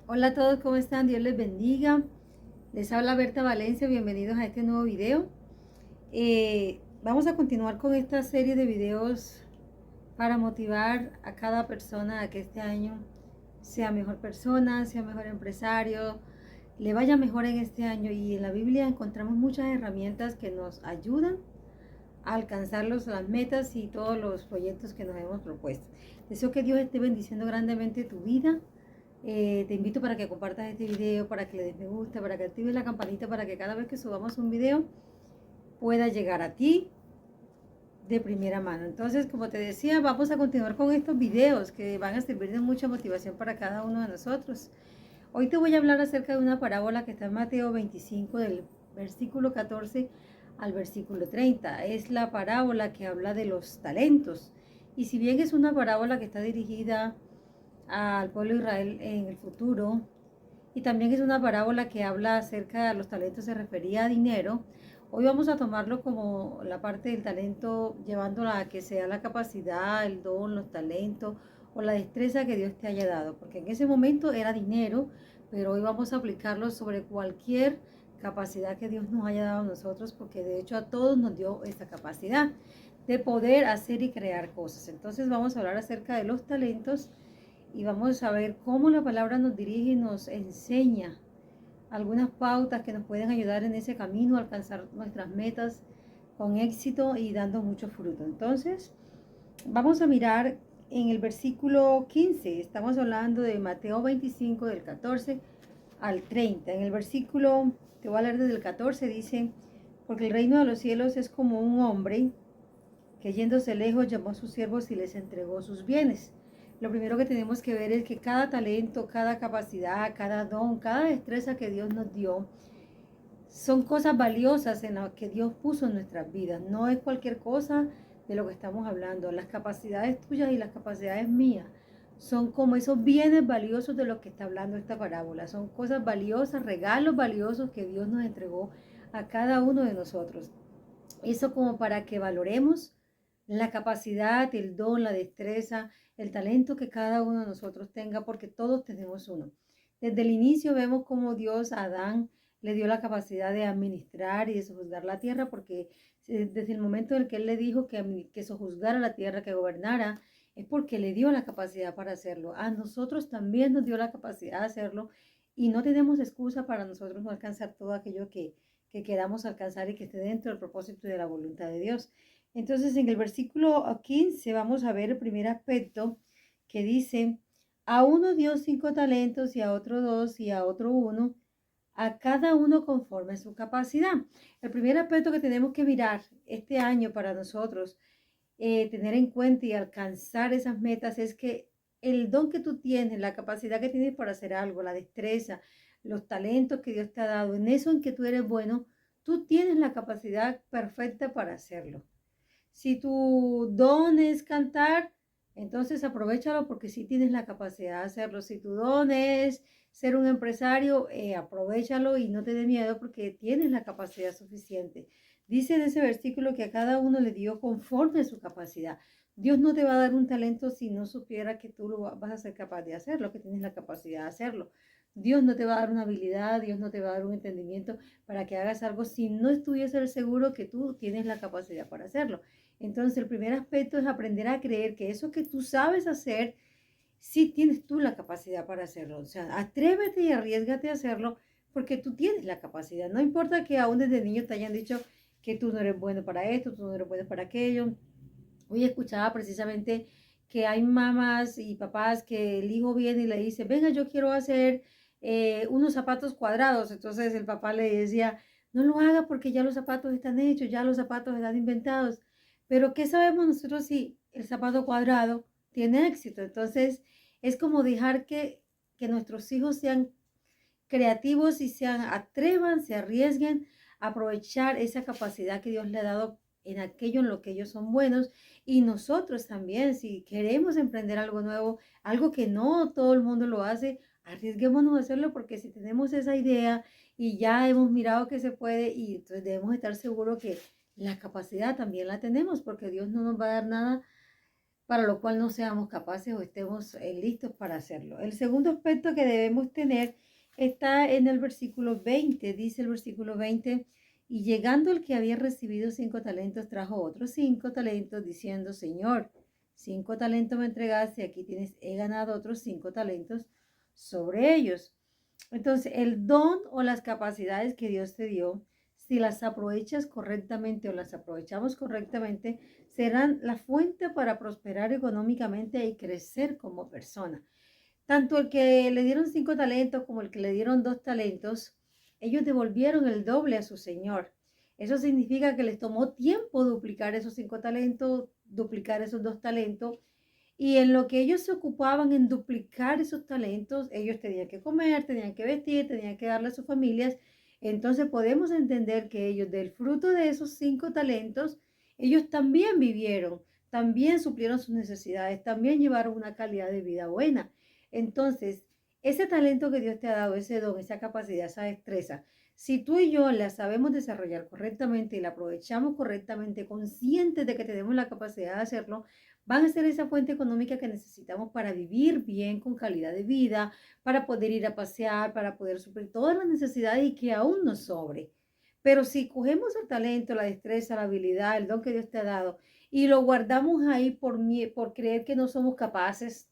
Hola a todos, ¿cómo están? Dios les bendiga. Les habla Berta Valencia, bienvenidos a este nuevo video. Vamos a continuar con esta serie de videos para motivar a cada persona a que este año sea mejor persona, sea mejor empresario, le vaya mejor en este año. Y en la Biblia encontramos muchas herramientas que nos ayudan a alcanzar las metas y todos los proyectos que nos hemos propuesto. Deseo que Dios esté bendiciendo grandemente tu vida. Te invito para que compartas este video, para que le des me gusta, para que actives la campanita para que cada vez que subamos un video pueda llegar a ti de primera mano. Entonces, como te decía, vamos a continuar con estos videos que van a servir de mucha motivación para cada uno de nosotros. Hoy te voy a hablar acerca de una parábola que está en Mateo 25, del versículo 14 al versículo 30. Es la parábola que habla de los talentos. Y si bien es una parábola que está dirigida al pueblo de Israel en el futuro, y también es una parábola que habla acerca de los talentos, se refería a dinero. Hoy vamos a tomarlo como la parte del talento, llevándola a que sea la capacidad, el don, los talentos o la destreza que Dios te haya dado, porque en ese momento era dinero, pero hoy vamos a aplicarlo sobre cualquier capacidad que Dios nos haya dado a nosotros, porque de hecho a todos nos dio esta capacidad de poder hacer y crear cosas. Entonces vamos a hablar acerca de los talentos y vamos a ver cómo la palabra nos dirige y nos enseña algunas pautas que nos pueden ayudar en ese camino a alcanzar nuestras metas con éxito y dando mucho fruto. Entonces, vamos a mirar en el versículo 15. Estamos hablando de Mateo 25, del 14 al 30. En el versículo, te voy a leer desde el 14, dice: porque el reino de los cielos es como un hombre que yéndose lejos llamó a sus siervos y les entregó sus bienes. Lo primero que tenemos que ver es que cada talento, cada capacidad, cada don, cada destreza que Dios nos dio, son cosas valiosas en las que Dios puso en nuestras vidas. No es cualquier cosa de lo que estamos hablando. Las capacidades tuyas y las capacidades mías son como esos bienes valiosos de los que está hablando esta parábola. Son cosas valiosas, regalos valiosos que Dios nos entregó a cada uno de nosotros. Eso como para que valoremos la capacidad, el don, la destreza, el talento que cada uno de nosotros tenga, porque todos tenemos uno. Desde el inicio vemos cómo Dios a Adán le dio la capacidad de administrar y de sojuzgar la tierra, porque desde el momento en el que él le dijo que sojuzgara la tierra, que gobernara, es porque le dio la capacidad para hacerlo. A nosotros también nos dio la capacidad de hacerlo y no tenemos excusa para nosotros no alcanzar todo aquello que queramos alcanzar y que esté dentro del propósito y de la voluntad de Dios. Entonces, en el versículo 15 vamos a ver el primer aspecto que dice: a uno dio 5 talentos y a otro 2 y a otro 1, a cada uno conforme a su capacidad. El primer aspecto que tenemos que mirar este año para nosotros, tener en cuenta y alcanzar esas metas, es que el don que tú tienes, la capacidad que tienes para hacer algo, la destreza, los talentos que Dios te ha dado, en eso en que tú eres bueno, tú tienes la capacidad perfecta para hacerlo. Si tu don es cantar, entonces aprovechalo porque sí tienes la capacidad de hacerlo. Si tu don es ser un empresario, aprovechalo y no te dé miedo porque tienes la capacidad suficiente. Dice en ese versículo que a cada uno le dio conforme a su capacidad. Dios no te va a dar un talento si no supiera que tú lo vas a ser capaz de hacerlo, que tienes la capacidad de hacerlo. Dios no te va a dar una habilidad, Dios no te va a dar un entendimiento para que hagas algo si no estuviese seguro que tú tienes la capacidad para hacerlo. Entonces, el primer aspecto es aprender a creer que eso que tú sabes hacer, sí tienes tú la capacidad para hacerlo. O sea, atrévete y arriesgate a hacerlo porque tú tienes la capacidad. No importa que aún desde niño te hayan dicho que tú no eres bueno para esto, tú no eres bueno para aquello. Hoy escuchaba precisamente que hay mamás y papás que el hijo viene y le dice: venga, yo quiero hacer unos zapatos cuadrados. Entonces el papá le decía: no lo haga porque ya los zapatos están hechos, ya los zapatos están inventados. Pero ¿qué sabemos nosotros si el zapato cuadrado tiene éxito? Entonces es como dejar que nuestros hijos sean creativos y se atrevan, se arriesguen a aprovechar esa capacidad que Dios le ha dado en aquello en lo que ellos son buenos. Y nosotros también, si queremos emprender algo nuevo, algo que no todo el mundo lo hace, arriesguémonos a hacerlo, porque si tenemos esa idea y ya hemos mirado que se puede, y entonces debemos estar seguros que la capacidad también la tenemos, porque Dios no nos va a dar nada para lo cual no seamos capaces o estemos listos para hacerlo. El segundo aspecto que debemos tener está en el versículo 20. Dice el versículo 20, y llegando el que había recibido 5 talentos, trajo otros 5 talentos, diciendo, Señor, 5 talentos me entregaste, y aquí tienes, he ganado otros 5 talentos sobre ellos. Entonces, el don o las capacidades que Dios te dio, si las aprovechas correctamente o las aprovechamos correctamente, serán la fuente para prosperar económicamente y crecer como persona. Tanto el que le dieron 5 talentos como el que le dieron 2 talentos, ellos devolvieron el doble a su Señor. Eso significa que les tomó tiempo duplicar esos 5 talentos, duplicar esos 2 talentos. Y en lo que ellos se ocupaban en duplicar esos talentos, ellos tenían que comer, tenían que vestir, tenían que darle a sus familias. Entonces podemos entender que ellos, del fruto de esos 5 talentos, ellos también vivieron, también suplieron sus necesidades, también llevaron una calidad de vida buena. Entonces, ese talento que Dios te ha dado, ese don, esa capacidad, esa destreza, si tú y yo la sabemos desarrollar correctamente y la aprovechamos correctamente, conscientes de que tenemos la capacidad de hacerlo, van a ser esa fuente económica que necesitamos para vivir bien, con calidad de vida, para poder ir a pasear, para poder suplir todas las necesidades y que aún nos sobre. Pero si cogemos el talento, la destreza, la habilidad, el don que Dios te ha dado y lo guardamos ahí por creer que no somos capaces,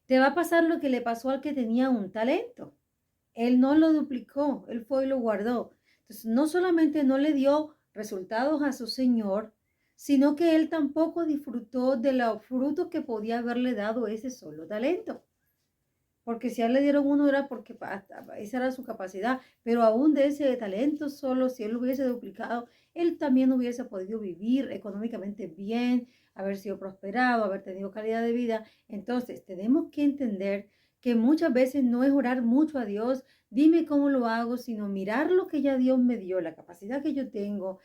te va a pasar lo que le pasó al que tenía un talento. Él no lo duplicó, él fue y lo guardó. Entonces, no solamente no le dio resultados a su Señor, sino que él tampoco disfrutó de los frutos que podía haberle dado ese solo talento. Porque si a él le dieron uno era porque esa era su capacidad, pero aún de ese talento solo, si él lo hubiese duplicado, él también hubiese podido vivir económicamente bien, haber sido prosperado, haber tenido calidad de vida. Entonces, tenemos que entender que muchas veces no es orar mucho a Dios, dime cómo lo hago, sino mirar lo que ya Dios me dio, la capacidad que yo tengo,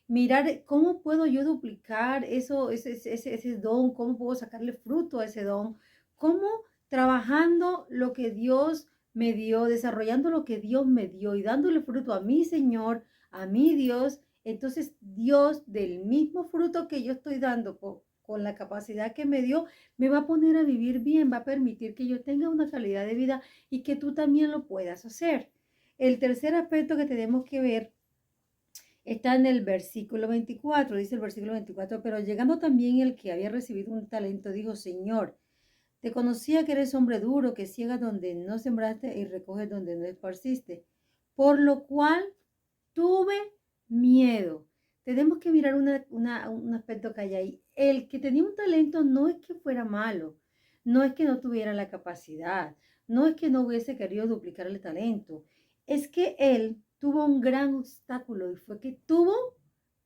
mirar cómo puedo yo duplicar ese don, cómo puedo sacarle fruto a ese don, cómo trabajando lo que Dios me dio, desarrollando lo que Dios me dio y dándole fruto a mi Señor, a mi Dios. Entonces Dios del mismo fruto que yo estoy dando con la capacidad que me dio, me va a poner a vivir bien, va a permitir que yo tenga una calidad de vida y que tú también lo puedas hacer. El tercer aspecto que tenemos que ver está en el versículo 24, dice el versículo 24, pero llegando también el que había recibido un talento, dijo, Señor, te conocía que eres hombre duro, que ciegas donde no sembraste y recoges donde no esparciste. Por lo cual tuve miedo. Tenemos que mirar un aspecto que hay ahí. El que tenía un talento no es que fuera malo, no es que no tuviera la capacidad, no es que no hubiese querido duplicar el talento, es que él tuvo un gran obstáculo y fue que tuvo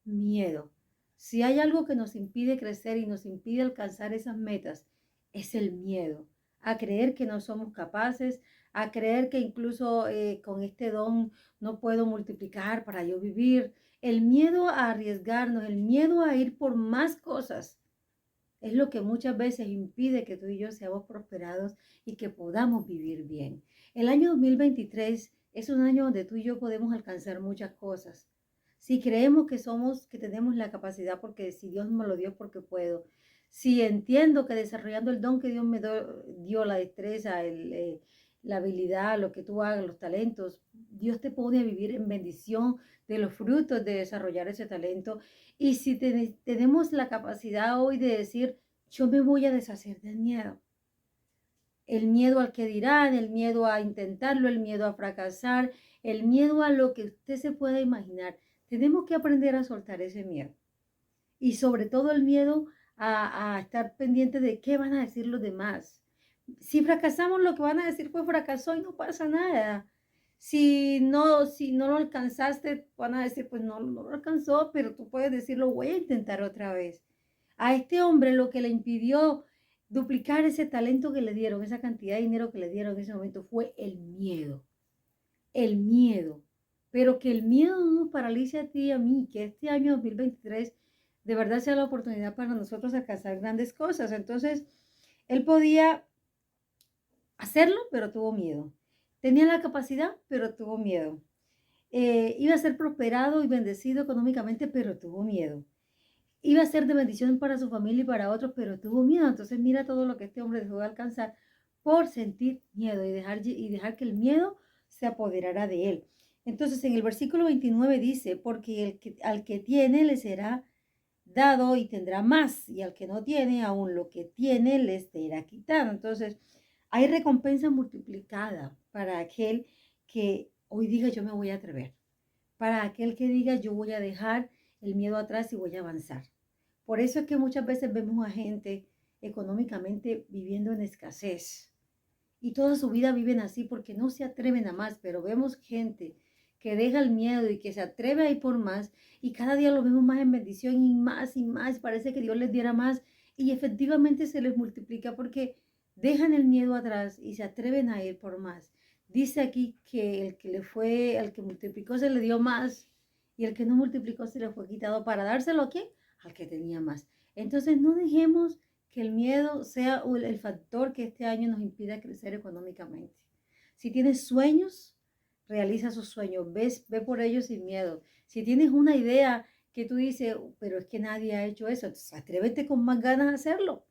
miedo. Si hay algo que nos impide crecer y nos impide alcanzar esas metas, es el miedo a creer que no somos capaces, a creer que incluso con este don no puedo multiplicar para yo vivir. El miedo a arriesgarnos, el miedo a ir por más cosas, es lo que muchas veces impide que tú y yo seamos prosperados y que podamos vivir bien. El año 2023 es un año donde tú y yo podemos alcanzar muchas cosas. Si creemos que somos, que tenemos la capacidad, porque si Dios me lo dio, porque puedo. Si entiendo que desarrollando el don que Dios me dio, la destreza, la habilidad, lo que tú hagas, los talentos, Dios te pone a vivir en bendición de los frutos de desarrollar ese talento. Y si tenemos la capacidad hoy de decir, yo me voy a deshacer del miedo. El miedo al que dirán, el miedo a intentarlo, el miedo a fracasar, el miedo a lo que usted se pueda imaginar. Tenemos que aprender a soltar ese miedo. Y sobre todo el miedo a estar pendiente de qué van a decir los demás. Si fracasamos, lo que van a decir fue fracasó y no pasa nada. Si no lo alcanzaste, van a decir, pues no lo alcanzó, pero tú puedes decir, lo voy a intentar otra vez. A este hombre lo que le impidió duplicar ese talento que le dieron, esa cantidad de dinero que le dieron en ese momento, fue el miedo. El miedo. Pero que el miedo no nos paralice a ti y a mí, que este año 2023 de verdad sea la oportunidad para nosotros alcanzar grandes cosas. Entonces, él podía hacerlo, pero tuvo miedo. Tenía la capacidad, pero tuvo miedo. Iba a ser prosperado y bendecido económicamente, pero tuvo miedo. Iba a ser de bendición para su familia y para otros, pero tuvo miedo. Entonces mira todo lo que este hombre dejó de alcanzar por sentir miedo y dejar que el miedo se apoderara de él. Entonces en el versículo 29 dice, porque al que tiene le será dado y tendrá más, y al que no tiene, aún lo que tiene le será quitado. Entonces hay recompensa multiplicada para aquel que hoy diga yo me voy a atrever, para aquel que diga yo voy a dejar el miedo atrás y voy a avanzar. Por eso es que muchas veces vemos a gente económicamente viviendo en escasez y toda su vida viven así porque no se atreven a más, pero vemos gente que deja el miedo y que se atreve a ir por más y cada día lo vemos más en bendición y más, parece que Dios les diera más y efectivamente se les multiplica porque dejan el miedo atrás y se atreven a ir por más. Dice aquí que el que le fue, al que multiplicó se le dio más y el que no multiplicó se le fue quitado para dárselo a quién, al que tenía más. Entonces no dejemos que el miedo sea el factor que este año nos impida crecer económicamente. Si tienes sueños, realiza sus sueños, ve por ellos sin miedo. Si tienes una idea que tú dices, pero es que nadie ha hecho eso, entonces atrévete con más ganas a hacerlo.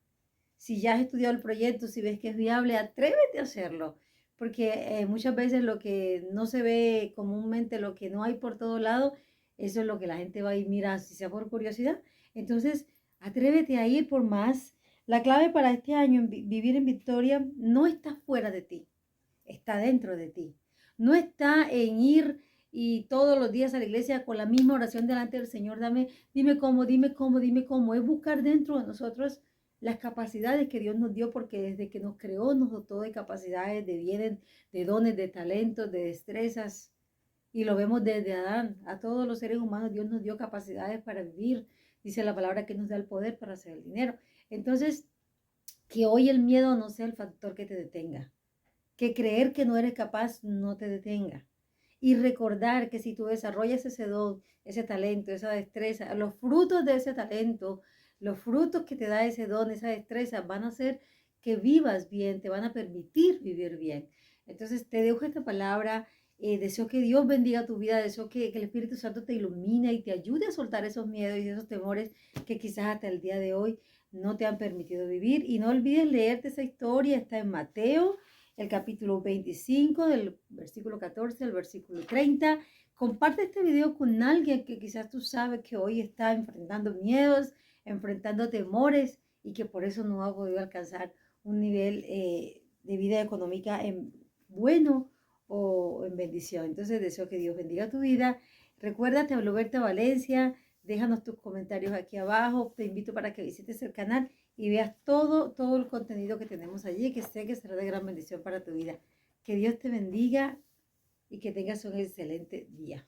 Si ya has estudiado el proyecto, si ves que es viable, atrévete a hacerlo. Porque muchas veces lo que no se ve comúnmente, lo que no hay por todo lado, eso es lo que la gente va y mira, si sea por curiosidad. Entonces, atrévete a ir por más. La clave para este año en vivir en victoria no está fuera de ti, está dentro de ti. No está en ir y todos los días a la iglesia con la misma oración delante del Señor, dime cómo, dime cómo, dime cómo. Es buscar dentro de nosotros las capacidades que Dios nos dio, porque desde que nos creó nos dotó de capacidades, de bienes, de dones, de talentos, de destrezas. Y lo vemos desde Adán. A todos los seres humanos Dios nos dio capacidades para vivir. Dice la palabra que nos da el poder para hacer el dinero. Entonces, que hoy el miedo no sea el factor que te detenga. Que creer que no eres capaz no te detenga. Y recordar que si tú desarrollas ese don, ese talento, esa destreza, los frutos de ese talento, los frutos que te da ese don, esa destreza, van a hacer que vivas bien, te van a permitir vivir bien. Entonces te dejo esta palabra. Deseo que Dios bendiga tu vida, deseo que el Espíritu Santo te ilumine y te ayude a soltar esos miedos y esos temores que quizás hasta el día de hoy no te han permitido vivir. Y no olvides leerte esa historia, está en Mateo, el capítulo 25, del versículo 14 al versículo 30. Comparte este video con alguien que quizás tú sabes que hoy está enfrentando miedos, enfrentando temores y que por eso no ha podido alcanzar un nivel de vida económica bueno o en bendición. Entonces deseo que Dios bendiga tu vida. Recuerda, te habló Berta Valencia. Déjanos tus comentarios aquí abajo. Te invito para que visites el canal y veas todo el contenido que tenemos allí, que sé que será de gran bendición para tu vida. Que Dios te bendiga y que tengas un excelente día.